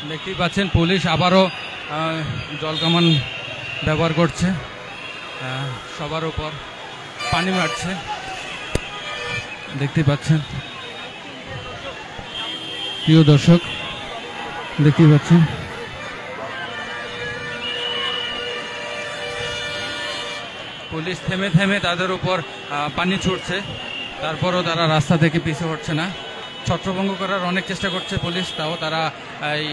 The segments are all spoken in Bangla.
দেখতেই পাচ্ছেন পুলিশ আবারও জলকামান ব্যবহার করছে, সবার উপর পানি মারছে, দেখতে পাচ্ছেন। প্রিয় দর্শক, দেখতে পাচ্ছেন পুলিশ থেমে থেমে তাদের উপর পানি ছুটছে, তারপরও তারা রাস্তা থেকে পিছু হটছে না। ছত্রভঙ্গ করার অনেক চেষ্টা করছে পুলিশ, তাও তারা এই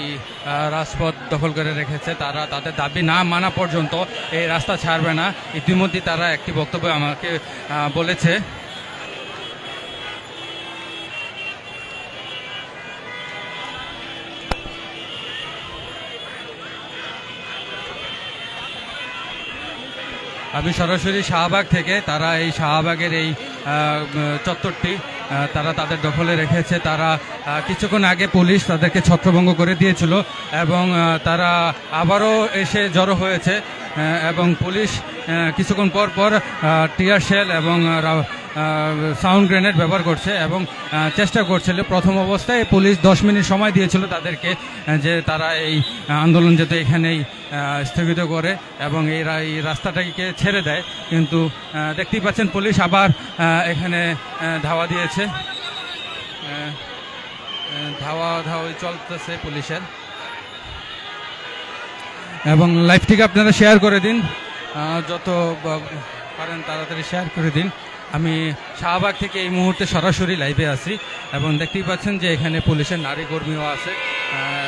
রাজপথ দখল করে রেখেছে। তারা তাদের দাবি না মানা পর্যন্ত এই রাস্তা ছাড়বে না। ইতিমধ্যে তারা একটি বক্তব্য আমাকে বলেছে। আমি সরাসরি শাহবাগ থেকে, তারা এই শাহবাগের এই চত্বরটি তারা তাদের দখলে রেখেছে। তারা কিছুক্ষণ আগে পুলিশ তাদেরকে ছত্রভঙ্গ করে দিয়েছিল এবং তারা আবারও এসে জড়ো হয়েছে এবং পুলিশ কিছুক্ষণ পর পর টিয়ার শেল এবং সাউন্ড গ্রেনেড ব্যবহার করছে এবং চেষ্টা করছিল। প্রথম অবস্থায় পুলিশ 10 মিনিট সময় দিয়েছিল তাদেরকে, যে তারা এই আন্দোলন যাতে এখানেই স্থগিত করে এবং এই রাস্তাটাকে ছেড়ে দেয়, কিন্তু দেখতেই পাচ্ছেন পুলিশ আবার এখানে ধাওয়া দিয়েছে, ধাওয়া চলতেছে পুলিশের। এবং লাইভটিকে আপনারা শেয়ার করে দিন, যত পারেন তাড়াতাড়ি শেয়ার করে দিন। আমি শাহবাগ থেকে এই মুহূর্তে সরাসরি লাইভে আছি এবং দেখতেই পাচ্ছেন যে এখানে পুলিশের নারী কর্মীও আছে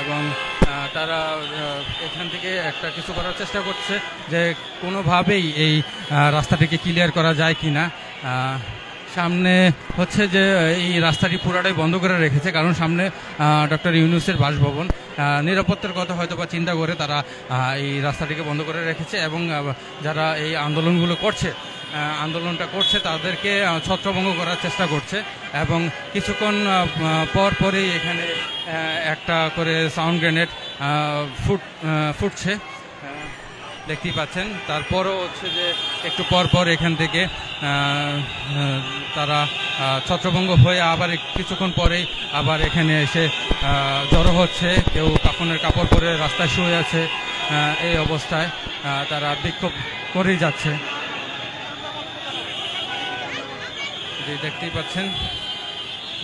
এবং তারা এখান থেকে একটা কিছু করার চেষ্টা করছে যে কোনোভাবেই এই রাস্তাটিকে ক্লিয়ার করা যায় কি না। সামনে হচ্ছে যে এই রাস্তাটি পুরাটাই বন্ধ করে রেখেছে, কারণ সামনে ডক্টর ইউনূসের বাসভবন। নিরাপত্তার কথা হয়তো বা চিন্তা করে তারা এই রাস্তাটিকে বন্ধ করে রেখেছে এবং যারা এই আন্দোলনটা করছে তাদেরকে ছত্রভঙ্গ করার চেষ্টা করছে এবং কিছুক্ষণ পর পরেই এখানে একটা করে সাউন্ড গ্রেনেড ফুটছে, দেখতেই পাচ্ছেন। তারপরও হচ্ছে যে একটু পর পর এখান থেকে তারা ছত্রভঙ্গ হয়ে আবার কিছুক্ষণ পরেই আবার এখানে এসে জড়ো হচ্ছে। কেউ কাফনের কাপড় পরে রাস্তায় শুয়ে আছে, এই অবস্থায় তারা বিক্ষোভ করেই যাচ্ছে। দেখতেই পাচ্ছেন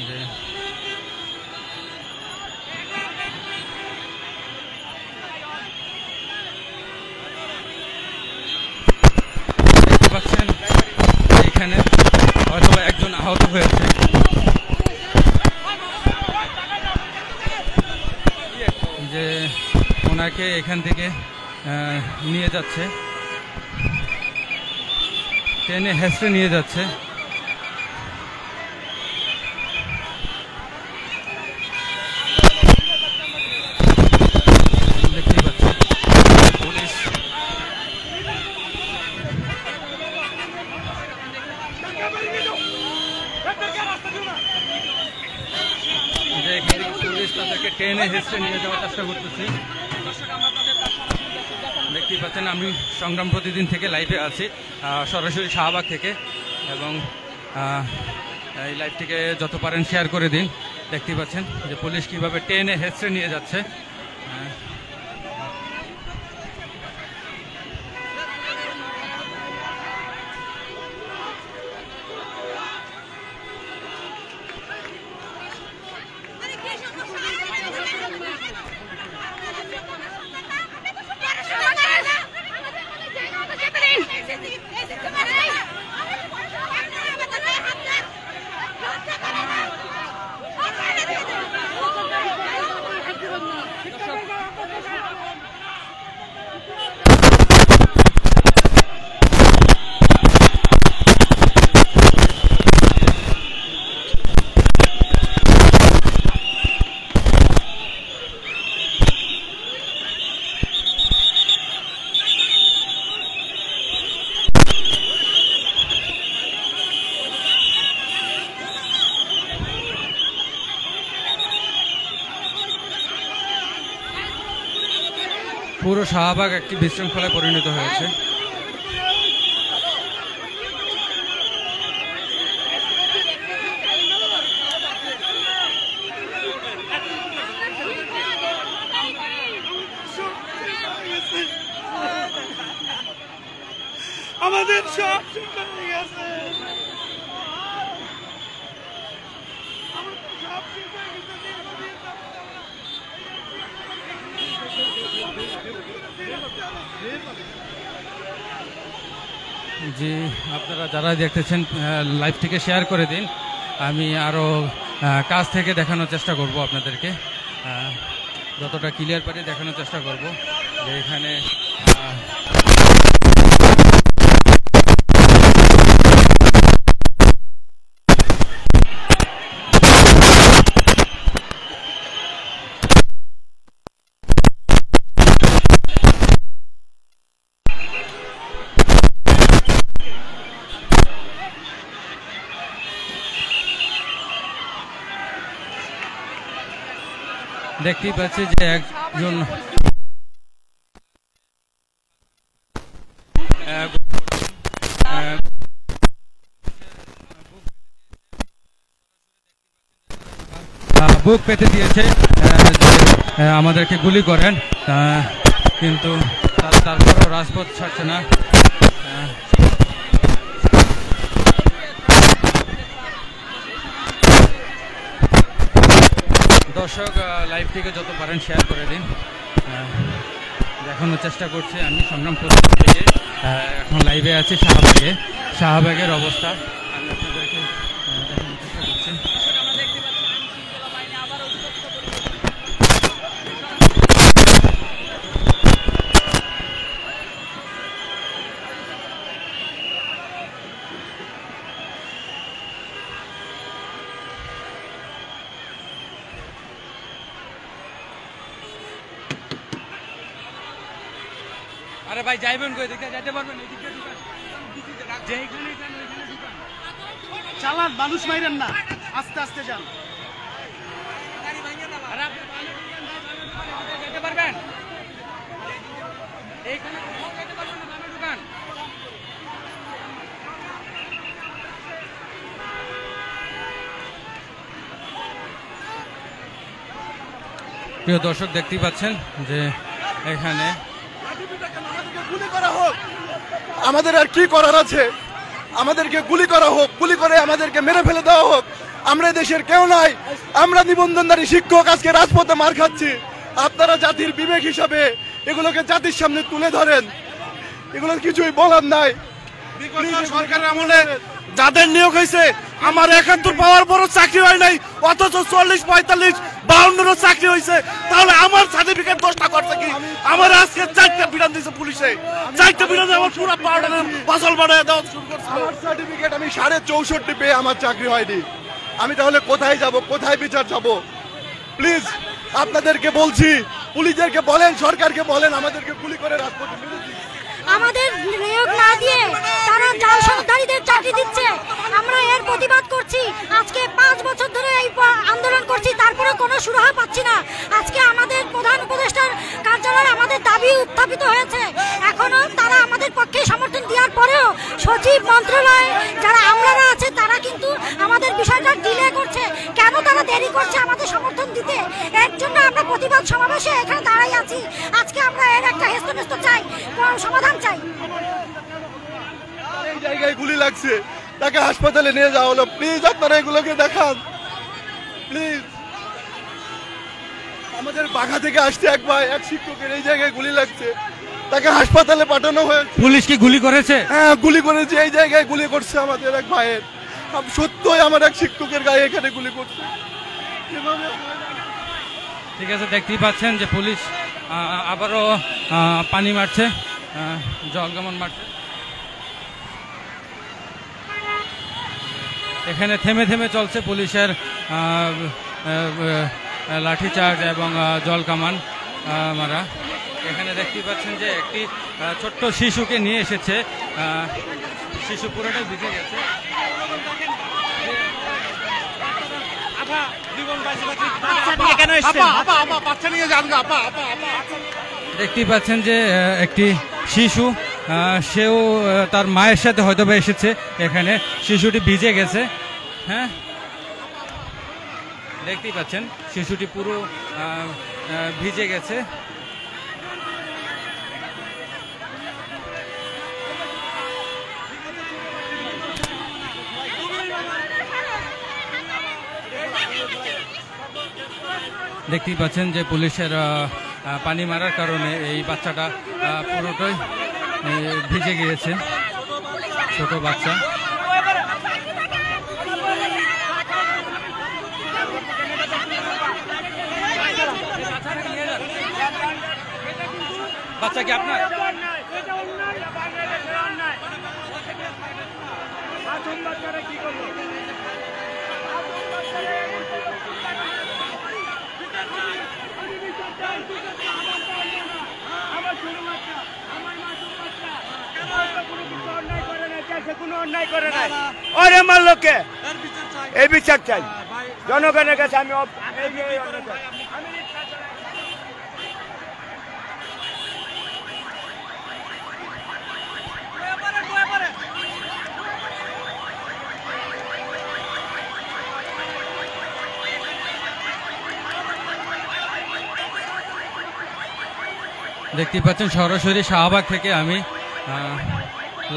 যে এখানে হয়তো একজন আহত হয়েছে। যে ওনাকে এখান থেকে নিয়ে যাচ্ছে, ট্রেনে হেসড়ে নিয়ে যাচ্ছে। দেখতেই পাচ্ছি পুলিশ তাদেরকে ট্রেনে হেসড়ে নিয়ে যাওয়ার চেষ্টা করতেছি। দেখতেই পাচ্ছেন আমি সংগ্রাম প্রতিদিন থেকে লাইভে আছি, সরাসরি শাহবাগ থেকে, এবং এই লাইভটিকে যত পারেন শেয়ার করে দিন। দেখতেই পাচ্ছেন যে পুলিশ কিভাবে ট্রেনে হেসড়ে নিয়ে যাচ্ছে। পুরো শাহবাগ একটি বিশৃঙ্খলায় পরিণত হয়েছে। সব শেষ হয়ে গেছে। জি, আপনারা যারা দেখতেছেন লাইভটিকে শেয়ার করে দিন। আমি আরও কাছ থেকে দেখানোর চেষ্টা করব আপনাদেরকে, যতটা ক্লিয়ার পারি দেখানোর চেষ্টা করব যে এখানে দেখতেই পাচ্ছি যে একজন বুক পেতে দিয়েছে যে আমাদেরকে গুলি করেন, কিন্তু তারপরও রাজপথ ছাড়ছে না। দর্শক, লাইভটিকে যত পারেন শেয়ার করে দিন। দেখানোর চেষ্টা করছি আমি সংগ্রাম প্রতিরোধ থেকে। এখন লাইভে আছি শাহবাগের অবস্থা আমি আপনাদেরকে দেখানোর চেষ্টা করছি। আরে ভাই যাইবেন কই? দেখতে যাইতে পারবেন? এদিকে ঢুকান, যেইখানে যান ওইখানে ঢুকান। চালান, মানুষ মাইরেন না, আস্তে আস্তে যান। আরে আপনি যাইতে পারবেন? এইখানে যাইতে পারবেন না, বামে ঢুকান। প্রিয় দর্শক, দেখতেই পাচ্ছেন যে এখানে গুলি করা হোক, আমাদের আর কি করার আছে? আমাদেরকে গুলি করা হোক, গুলি করে আমাদেরকে মেরে ফেলে দেওয়া হোক। আমরা দেশের কেউ নাই, আমরা নিবন্ধনধারী শিক্ষক আজকে রাজপথে মার খাচ্ছি। আপনারা জাতির বিবেক হিসাবে এগুলোকে জাতির সামনে তুলে ধরেন, এগুলো কিছুই বলার নাই। সরকারের আমলে যাদের নিয়োগ হয়েছে, আমার 71 পাওয়ার বড় চাকরি হয় নাই, অথচ 40, 45, 52 চাকরি হয়েছে। তাহলে আমার সার্টিফিকেট 10টা করছে কি? আমার আজকে 4টা বিধান দিয়েছে পুলিশে, 4টা বিধান আমার পুরো পাউডারের ফসল বানায় দেওয়া শুরু করছে। আমার সার্টিফিকেট আমি 64.5 পেয়ে আমার চাকরি হয়নি। আমি তাহলে কোথায় যাব, কোথায় বিচার যাব? প্লিজ আপনাদেরকে বলছি, পুলিশদেরকে বলেন, সরকারকে বলেন, আমাদেরকে গুলি করে রাজপথে মেরে দিন। আমাদের নিয়োগ না দিয়ে তারা জাল সরকারিদের চাকরি দিচ্ছে। আমরা এর প্রতিবাদ করছি। আজকে 5 বছর ধরে এই আন্দোলন করছি, তারপরে কোনো সুরাহা পাচ্ছি না। আজকে আমাদের প্রধান উপদেষ্টার কার্যালয়ে আমাদের দাবি উত্থাপিত হয়েছে। এখনো তারা আমাদের পক্ষে সমর্থন দেওয়ার পরেও সচিব মন্ত্রণালয়ে যারা আমলারা আছে তারা কিন্তু আমাদের বিষয়টা ডিলে করছে। কেন তারা দেরি করছে আমাদের সমর্থন দিতে? এর জন্য আমরা প্রতিবাদ সমাবেশে এখানে দাঁড়াই আছি। আজকে আমরা এর একটা হেস্তনেস্ত চাই, সমাধান চাই। এই জায়গায় গুলি লাগছে, তাকে হাসপাতালে নিয়ে যাওয়া হলো। প্লিজ আপনারা এগুলোকে দেখান, প্লিজ। আমাদের বাঘা থেকে আসছে এক ভাই, এক শিক্ষকের এই জায়গায় গুলি লাগছে, তাকে হাসপাতালে পাঠানো হয়েছে। পুলিশ কি গুলি করেছে? হ্যাঁ, গুলি করেছে, এই জায়গায় গুলি করছে আমাদের এক ভাইয়ের। সত্যই আমার এক শিক্ষকের গায়ে এখানে গুলি করছে। ঠিক আছে, দেখতেই পাচ্ছেন যে পুলিশ আবারও পানি মারছে, জল কামান মারছে। এখানে থেমে থেমে চলছে পুলিশের লাঠিচার্জ এবং জল কামান মারা। এখানে দেখতেই পাচ্ছেন যে একটি ছোট্ট শিশুকে নিয়ে এসেছে, শিশু পুরোটাই ভিজে গেছে। দেখতেই পাচ্ছেন যে একটি শিশু, সেও তার মায়ের সাথে হয়তো বা এসেছে এখানে। শিশুটি ভিজে গেছে, হ্যাঁ দেখতেই পাচ্ছেন শিশুটি পুরো ভিজে গেছে। দেখতেই পাচ্ছেন যে পুলিশের পানি মারার কারণে এই বাচ্চাটা পুরোটাই ভিজে গিয়েছে, ছোট বাচ্চা। বাচ্চা কি আপনার? কোনো অন্যায় করে নাই, ওরে আমার লোককে এই বিচার চাই জনগণের কাছে। আমি দেখতে পাচ্ছেন সরাসরি শাহবাগ থেকে আমি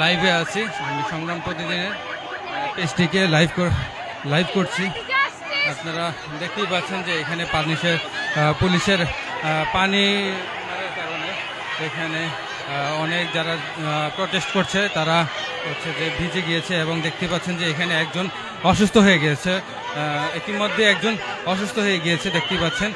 লাইভে আছি। আমি সংগ্রাম প্রতিদিনের পেজটিকে লাইভ করছি। আপনারা দেখতেই পাচ্ছেন যে এখানে পুলিশের পানি মারার কারণে এখানে অনেক যারা প্রটেস্ট করছে তারা হচ্ছে যে ভিজে গিয়েছে, এবং দেখতে পাচ্ছেন যে এখানে একজন অসুস্থ হয়ে গিয়েছে, ইতিমধ্যে একজন অসুস্থ হয়ে গিয়েছে দেখতেই পাচ্ছেন।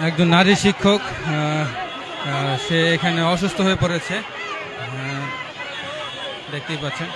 একজন নারী শিক্ষক সে এখানে অসুস্থ হয়ে পড়েছে, দেখতেই পাচ্ছেন।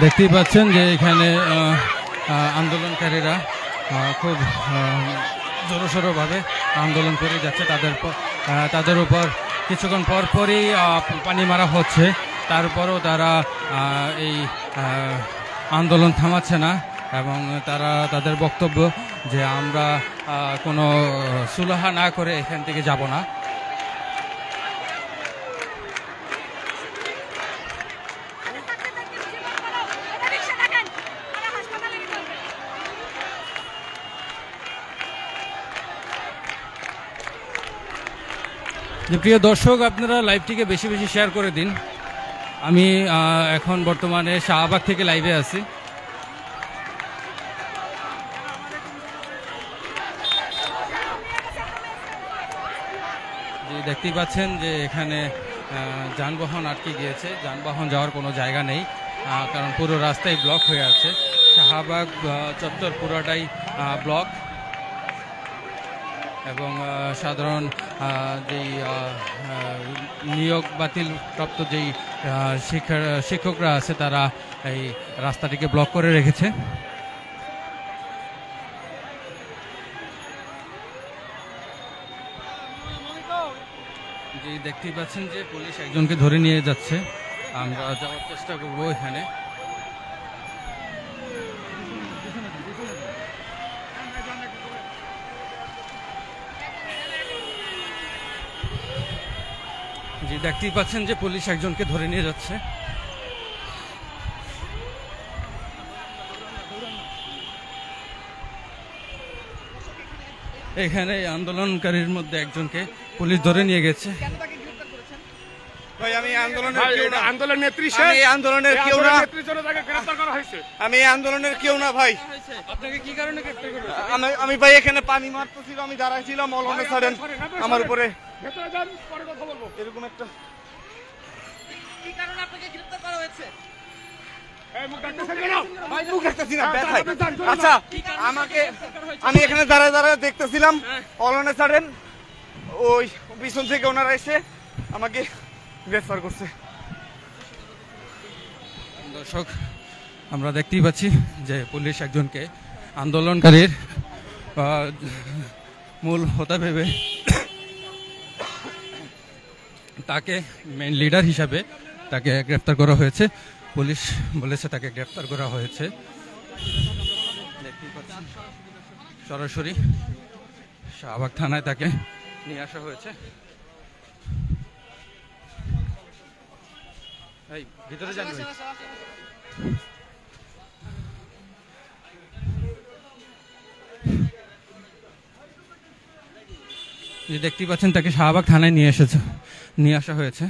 দেখতেই পাচ্ছেন যে এখানে আন্দোলনকারীরা খুব জোরসোরভাবে আন্দোলন করে যাচ্ছে। তাদের উপর কিছুক্ষণ পরপরই পানি মারা হচ্ছে, তারপরও তারা এই আন্দোলন থামাচ্ছে না, এবং তাদের বক্তব্য যে আমরা কোনো সুলহা না করে এখান থেকে যাব না। যে প্রিয় দর্শক, আপনারা লাইভটিকে বেশি বেশি শেয়ার করে দিন। আমি এখন বর্তমানে শাহবাগ থেকে লাইভে আছি। দেখতেই পাচ্ছেন যে এখানে যানবাহন আটকে গিয়েছে, যানবাহন যাওয়ার কোনো জায়গা নেই, কারণ পুরো রাস্তাই ব্লক হয়ে আছে। শাহবাগ চত্বর পুরোটাই ব্লক, এবং সাধারণ যেই নিয়োগ বাতিল প্রাপ্ত যেই শিক্ষকরা আছে তারা এই রাস্তাটিকে ব্লক করে রেখেছে। যে দেখতেই পাচ্ছেন যে পুলিশ একজনকে ধরে নিয়ে যাচ্ছে, আমরা যাওয়ার চেষ্টা করবো এখানে। জি দেখতেই পাচ্ছেন যে পুলিশ একজনকে ধরে নিয়ে যাচ্ছে। এখানে আন্দোলনকারীর মধ্যে একজনকে পুলিশ ধরে নিয়ে গেছে। ভাই আমি আন্দোলনের নেত্রী, আমি আন্দোলনের কেউ না, আমি আন্দোলনের কেউ না ভাই। আপনাকে কি কারণে গ্রেফতার করেছে? আমি ভাই এখানে পানি মারতেছিল, আমি দাঁড়াইছিলাম, অলনে ছাড়েন আমার উপরে এরকম একটা। কি কারণে আপনাকে গ্রেফতার করা হয়েছে? আচ্ছা আমি এখানে দাঁড়ায় দাঁড়ায় দেখতেছিলাম, অলনে ছাড়েন, ওই পিছন থেকে ওনারা এসে আমাকে গ্রেফতার করছে। দর্শক, আমরা দেখতেই পাচ্ছি যে পুলিশ একজনকে আন্দোলনকারীর মূল হোতা ভেবে তাকে মেইন লিডার হিসাবে তাকে গ্রেফতার করা হয়েছে। পুলিশ বলেছে তাকে গ্রেফতার করা হয়েছে। দেখতেই পাচ্ছেন সরাসরি শাহবাগ থানায় তাকে নিয়ে আসা হয়েছে। এই ভিতরে যান ভাই। যে দেখতেই পাচ্ছেন তাকে শাহবাগ থানায় নিয়ে আসা হয়েছে।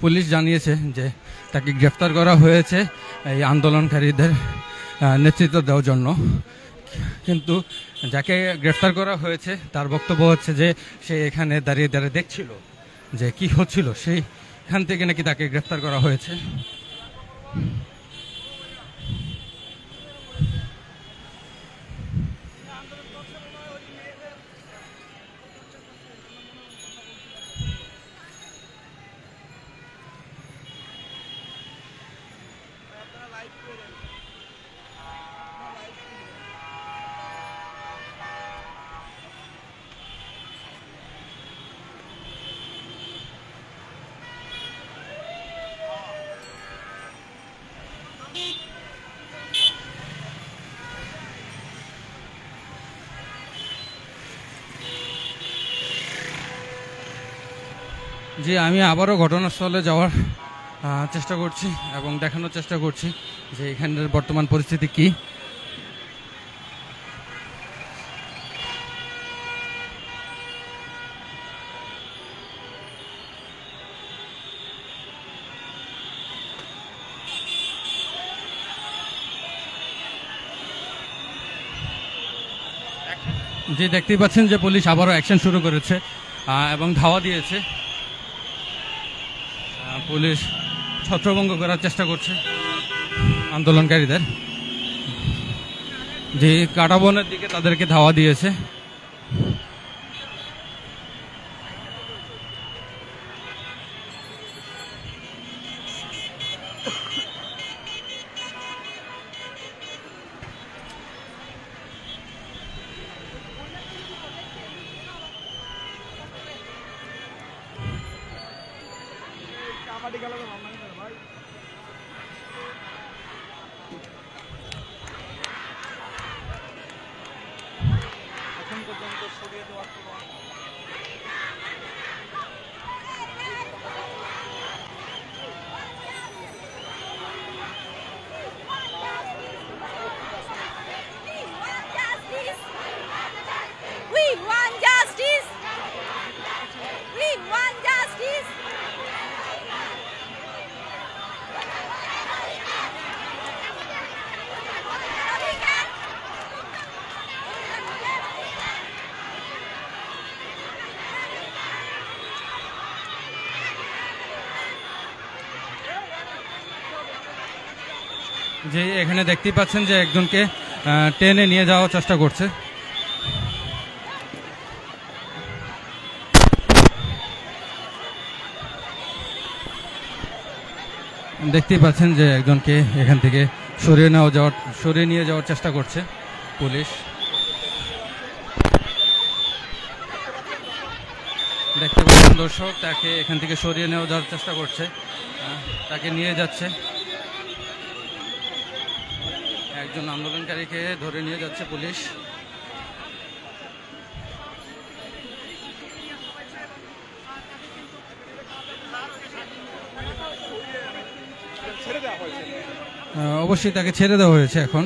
পুলিশ জানিয়েছে যে তাকে গ্রেফতার করা হয়েছে এই আন্দোলনকারীদের নেতৃত্ব দেওয়ার জন্য, কিন্তু যাকে গ্রেফতার করা হয়েছে তার বক্তব্য হচ্ছে যে সে এখানে দাঁড়িয়ে দাঁড়িয়ে দেখছিল যে কি হচ্ছিল, সেইখান থেকে নাকি তাকে গ্রেফতার করা হয়েছে। জি, আমি আবারও ঘটনাস্থলে যাওয়ার চেষ্টা করছি এবং দেখানোর চেষ্টা করছি যে এখানের বর্তমান পরিস্থিতি কি। জি, দেখতেই পাচ্ছেন যে পুলিশ আবারও অ্যাকশন শুরু করেছে এবং ধাওয়া দিয়েছে। পুলিশ ছত্রভঙ্গ করার চেষ্টা করছে আন্দোলনকারীদের, যে কাটাবনের দিকে তাদেরকে ধাওয়া দিয়েছে। যে এখানে দেখতেই পাচ্ছেন যে একজনকে টেনে নিয়ে যাওয়ার চেষ্টা করছে। দেখতেই পাচ্ছেন যে একজনকে এখান থেকে সরিয়ে নিয়ে যাওয়ার চেষ্টা করছে পুলিশ। দেখতে পাচ্ছেন দর্শক, তাকে এখান থেকে সরিয়ে নেওয়া যাওয়ার চেষ্টা করছে, তাকে নিয়ে যাচ্ছে। একজন আন্দোলনকারীকে ধরে নিয়ে যাচ্ছে পুলিশ। অবশ্যই তাকে ছেড়ে দেওয়া হয়েছে এখন।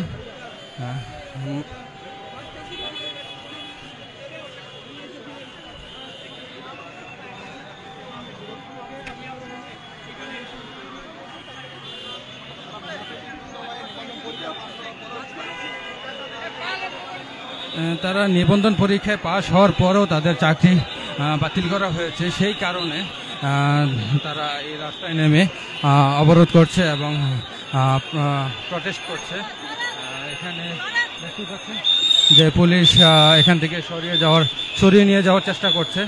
তারা নিবন্ধন পরীক্ষায় পাশ হওয়ার পরেও তাদের চাকরি বাতিল করা হয়েছে, সেই কারণে তারা এই রাস্তায় নেমে অবরোধ করছে এবং প্রটেস্ট করছে। এখানে দেখতে পাচ্ছেন যে পুলিশ এখান থেকে সরিয়ে নিয়ে যাওয়ার চেষ্টা করছে।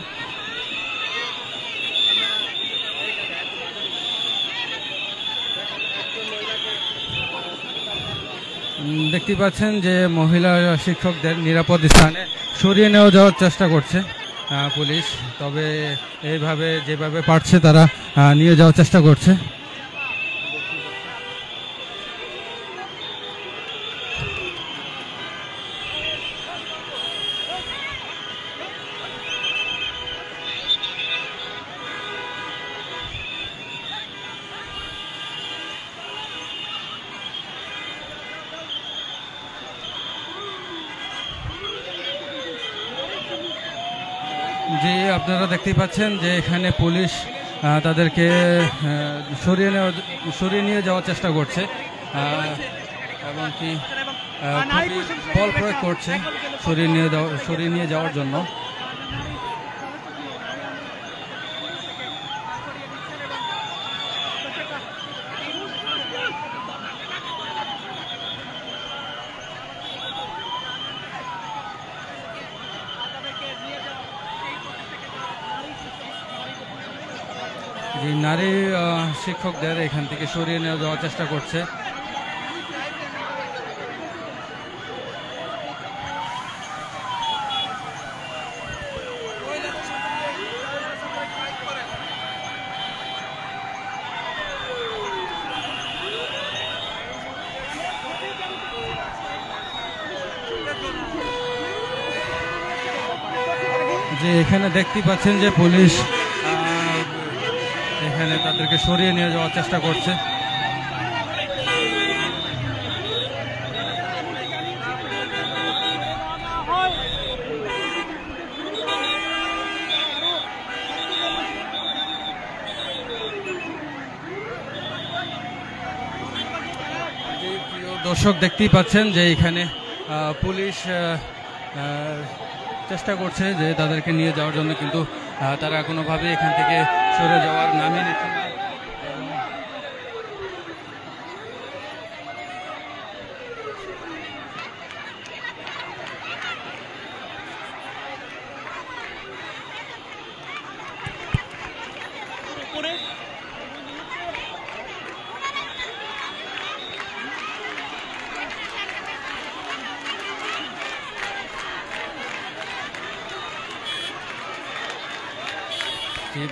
দেখতে পাচ্ছেন যে মহিলা শিক্ষকদের নিরাপদ স্থানে সরিয়ে নেওয়া যাওয়ার চেষ্টা করছে পুলিশ, তবে এইভাবে যেভাবে পারছে তারা নিয়ে যাওয়ার চেষ্টা করছে। জি, আপনারা দেখতেই পাচ্ছেন যে এখানে পুলিশ তাদেরকে সরিয়ে নিয়ে যাওয়ার চেষ্টা করছে এবং কি বল প্রয়োগ করছে সরিয়ে নিয়ে যাওয়ার জন্য। নারী শিক্ষকদের এখান থেকে সরিয়ে নিয়ে যাওয়ার চেষ্টা করছে। যে এখানে দেখতে পাচ্ছেন যে পুলিশ এখানে তাদেরকে সরিয়ে নিয়ে যাওয়ার চেষ্টা করছে। দর্শক দেখতেই পাচ্ছেন যে এখানে পুলিশ চেষ্টা করছে যে তাদেরকে নিয়ে যাওয়ার জন্য, কিন্তু তারা কোনোভাবে এখান থেকে সরে যাওয়ার নামই নিচ্ছে না।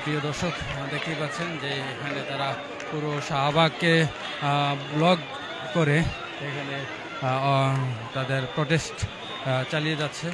প্রিয় দর্শক, দেখতেই পাচ্ছেন যে এখানে তারা পুরো শাহবাগকে ব্লক করে এখানে তাদের প্রটেস্ট চালিয়ে যাচ্ছে।